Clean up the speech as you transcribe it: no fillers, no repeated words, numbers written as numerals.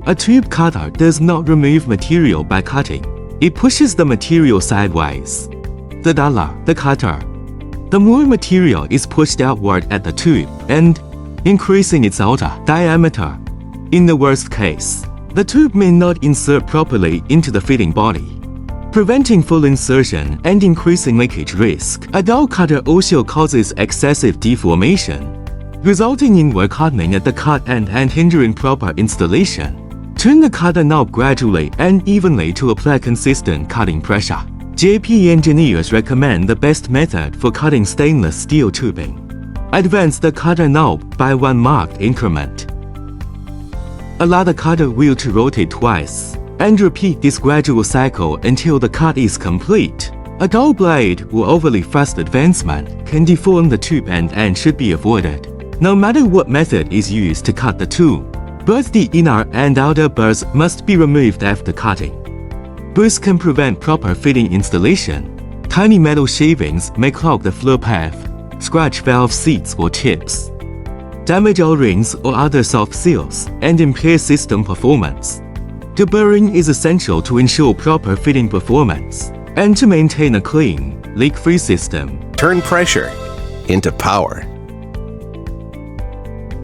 A tube cutter does not remove material by cutting. It pushes the material sideways. The duller the cutter, the more material is pushed outward at the tube and increasing its outer diameter. In the worst case, the tube may not insert properly into the fitting body, preventing full insertion and increasing leakage risk. A dull cutter also causes excessive deformation, resulting in work hardening at the cut end and hindering proper installation. Turn the cutter knob gradually and evenly to apply consistent cutting pressure. JPE engineers recommend the best method for cutting stainless steel tubing. Advance the cutter knob by one marked increment. Allow the cutter wheel to rotate twice, and repeat this gradual cycle until the cut is complete. A dull blade or overly fast advancement can deform the tube end and should be avoided. No matter what method is used to cut the tube, both the inner and outer burrs must be removed after cutting. Burrs can prevent proper fitting installation. Tiny metal shavings may clog the flow path, scratch valve seats or tips, damage O-rings or other soft seals, and impair system performance. Deburring is essential to ensure proper fitting performance and to maintain a clean, leak-free system. Turn pressure into power.